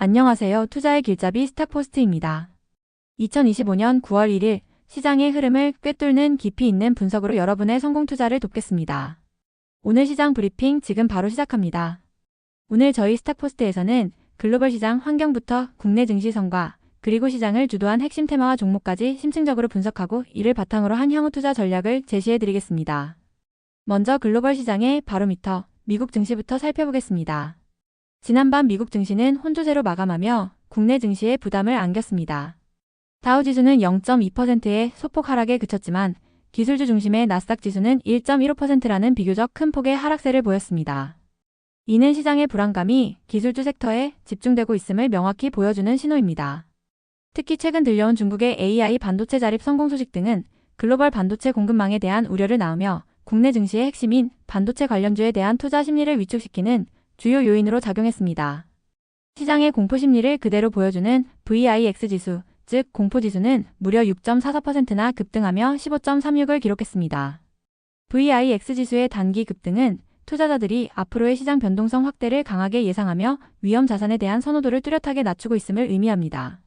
안녕하세요. 투자의 길잡이 스탁포스트입니다. 2025년 9월 1일 시장의 흐름을 꿰뚫는 깊이 있는 분석으로 여러분의 성공 투자를 돕겠습니다. 오늘 시장 브리핑 지금 바로 시작합니다. 오늘 저희 스탁포스트에서는 글로벌 시장 환경부터 국내 증시 성과, 그리고 시장을 주도한 핵심 테마와 종목까지 심층적으로 분석하고 이를 바탕으로 한 향후 투자 전략을 제시해드리겠습니다. 먼저 글로벌 시장의 바로미터, 미국 증시부터 살펴보겠습니다. 지난밤 미국 증시는 혼조세로 마감하며 국내 증시에 부담을 안겼습니다. 다우지수는 0.2%의 소폭 하락에 그쳤지만 기술주 중심의 나스닥 지수는 1.15%라는 비교적 큰 폭의 하락세를 보였습니다. 이는 시장의 불안감이 기술주 섹터에 집중되고 있음을 명확히 보여주는 신호입니다. 특히 최근 들려온 중국의 AI 반도체 자립 성공 소식 등은 글로벌 반도체 공급망에 대한 우려를 낳으며 국내 증시의 핵심인 반도체 관련주에 대한 투자 심리를 위축시키는 주요 요인으로 작용했습니다. 시장의 공포 심리를 그대로 보여주는 VIX 지수, 즉 공포지수는 무려 6.44%나 급등하며 15.36을 기록했습니다. VIX 지수의 단기 급등은 투자자들이 앞으로의 시장 변동성 확대를 강하게 예상하며 위험 자산에 대한 선호도를 뚜렷하게 낮추고 있음을 의미합니다.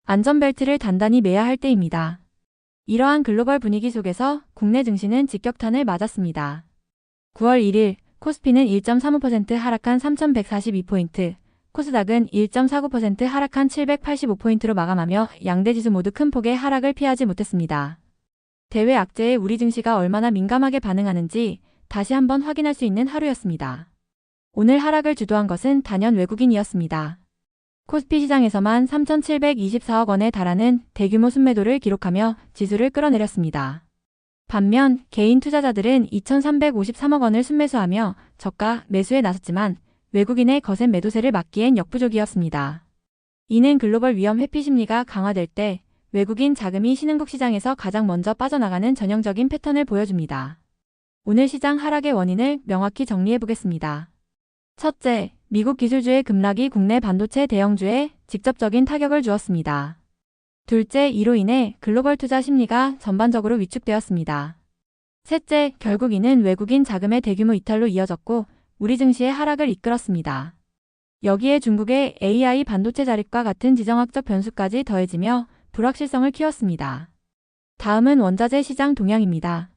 안전벨트를 단단히 매야 할 때입니다. 이러한 글로벌 분위기 속에서 국내 증시는 직격탄을 맞았습니다. 9월 1일 코스피는 1.35% 하락한 3,142포인트, 코스닥은 1.49% 하락한 785포인트로 마감하며 양대 지수 모두 큰 폭의 하락을 피하지 못했습니다. 대외 악재에 우리 증시가 얼마나 민감하게 반응하는지 다시 한번 확인할 수 있는 하루였습니다. 오늘 하락을 주도한 것은 단연 외국인이었습니다. 코스피 시장에서만 3,724억 원에 달하는 대규모 순매도를 기록하며 지수를 끌어내렸습니다. 반면 개인 투자자들은 2,353억 원을 순매수하며 저가 매수에 나섰지만 외국인의 거센 매도세를 막기엔 역부족이었습니다. 이는 글로벌 위험 회피 심리가 강화될 때 외국인 자금이 신흥국 시장에서 가장 먼저 빠져나가는 전형적인 패턴을 보여줍니다. 오늘 시장 하락의 원인을 명확히 정리해보겠습니다. 첫째, 미국 기술주의 급락이 국내 반도체 대형주에 직접적인 타격을 주었습니다. 둘째, 이로 인해 글로벌 투자 심리가 전반적으로 위축되었습니다. 셋째, 결국 이는 외국인 자금의 대규모 이탈로 이어졌고 우리 증시의 하락을 이끌었습니다. 여기에 중국의 AI 반도체 자립과 같은 지정학적 변수까지 더해지며 불확실성을 키웠습니다. 다음은 원자재 시장 동향입니다.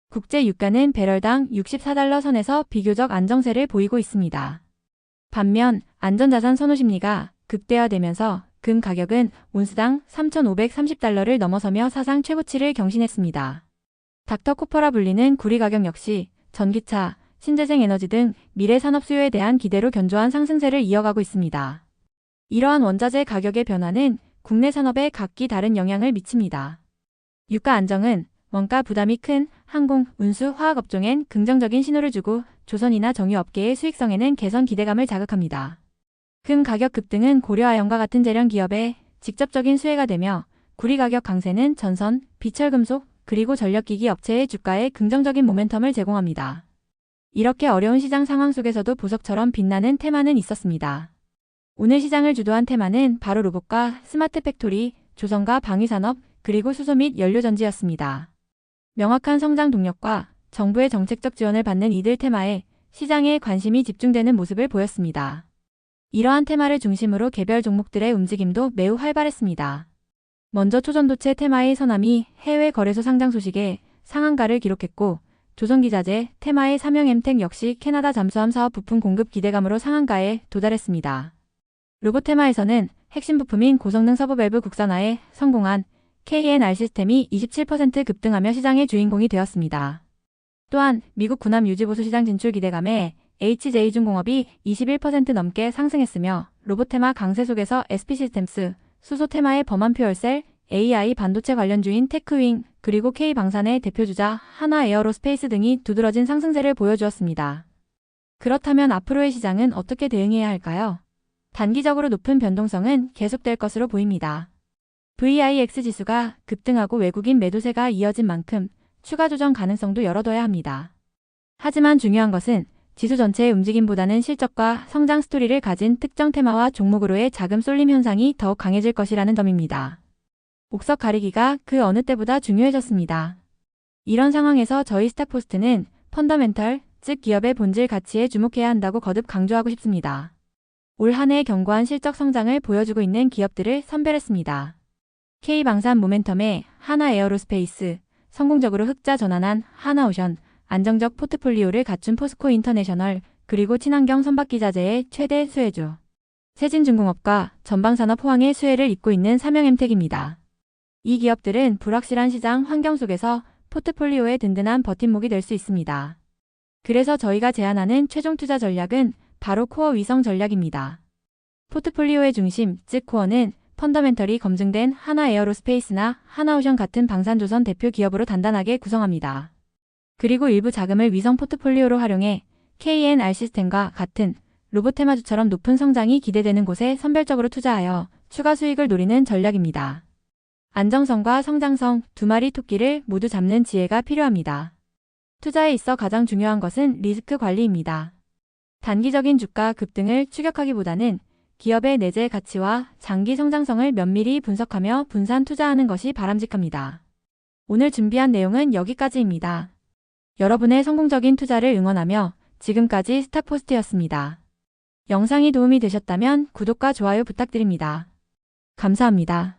국제 유가는 배럴당 64달러 선에서 비교적 안정세를 보이고 있습니다. 반면 안전자산 선호 심리가 극대화되면서 금 가격은 온스당 3,530달러를 넘어서며 사상 최고치를 경신했습니다. 닥터코퍼라 불리는 구리 가격 역시 전기차, 신재생 에너지 등 미래 산업 수요에 대한 기대로 견조한 상승세를 이어가고 있습니다. 이러한 원자재 가격의 변화는 국내 산업에 각기 다른 영향을 미칩니다. 유가 안정은 원가 부담이 큰 항공, 운수, 화학 업종엔 긍정적인 신호를 주고 조선이나 정유업계의 수익성에는 개선 기대감을 자극합니다. 금 가격 급등은 고려아연과 같은 재련 기업에 직접적인 수혜가 되며 구리 가격 강세는 전선, 비철금속, 그리고 전력기기 업체의 주가에 긍정적인 모멘텀을 제공합니다. 이렇게 어려운 시장 상황 속에서도 보석처럼 빛나는 테마는 있었습니다. 오늘 시장을 주도한 테마는 바로 로봇과 스마트 팩토리, 조선과 방위산업, 그리고 수소 및 연료전지였습니다. 명확한 성장 동력과 정부의 정책적 지원을 받는 이들 테마에 시장의 관심이 집중되는 모습을 보였습니다. 이러한 테마를 중심으로 개별 종목들의 움직임도 매우 활발했습니다. 먼저 초전도체 테마의 서남이 해외 거래소 상장 소식에 상한가를 기록했고 조선기자재 테마의 삼형엠텍 역시 캐나다 잠수함 사업 부품 공급 기대감으로 상한가에 도달했습니다. 로봇 테마에서는 핵심 부품인 고성능 서버 밸브 국산화에 성공한 KNR 시스템이 27% 급등하며 시장의 주인공이 되었습니다. 또한 미국 군함 유지보수 시장 진출 기대감에 HJ중공업이 21% 넘게 상승했으며 로봇 테마 강세 속에서 SP시스템스, 수소 테마의 범한 퓨얼셀, AI 반도체 관련주인 테크윙, 그리고 K방산의 대표주자 한화에어로스페이스 등이 두드러진 상승세를 보여주었습니다. 그렇다면 앞으로의 시장은 어떻게 대응해야 할까요? 단기적으로 높은 변동성은 계속될 것으로 보입니다. VIX 지수가 급등하고 외국인 매도세가 이어진 만큼 추가 조정 가능성도 열어둬야 합니다. 하지만 중요한 것은 지수 전체의 움직임보다는 실적과 성장 스토리를 가진 특정 테마와 종목으로의 자금 쏠림 현상이 더욱 강해질 것이라는 점입니다. 옥석 가리기가 그 어느 때보다 중요해졌습니다. 이런 상황에서 저희 스탁포스트는 펀더멘털, 즉 기업의 본질 가치에 주목해야 한다고 거듭 강조하고 싶습니다. 올 한 해 견고한 실적 성장을 보여주고 있는 기업들을 선별했습니다. K방산 모멘텀의 하나에어로스페이스, 성공적으로 흑자 전환한 하나오션, 안정적 포트폴리오를 갖춘 포스코 인터내셔널, 그리고 친환경 선박기자재의 최대 수혜주. 세진중공업과 전방산업 호황의 수혜를 잇고 있는 삼형엠텍입니다. 이 기업들은 불확실한 시장 환경 속에서 포트폴리오의 든든한 버팀목이 될 수 있습니다. 그래서 저희가 제안하는 최종 투자 전략은 바로 코어 위성 전략입니다. 포트폴리오의 중심, 즉 코어는 펀더멘털이 검증된 하나에어로스페이스나 하나오션 같은 방산조선 대표 기업으로 단단하게 구성합니다. 그리고 일부 자금을 위성 포트폴리오로 활용해 KNR 시스템과 같은 로보테마주처럼 높은 성장이 기대되는 곳에 선별적으로 투자하여 추가 수익을 노리는 전략입니다. 안정성과 성장성, 두 마리 토끼를 모두 잡는 지혜가 필요합니다. 투자에 있어 가장 중요한 것은 리스크 관리입니다. 단기적인 주가 급등을 추격하기보다는 기업의 내재 가치와 장기 성장성을 면밀히 분석하며 분산 투자하는 것이 바람직합니다. 오늘 준비한 내용은 여기까지입니다. 여러분의 성공적인 투자를 응원하며 지금까지 스탁포스트였습니다. 영상이 도움이 되셨다면 구독과 좋아요 부탁드립니다. 감사합니다.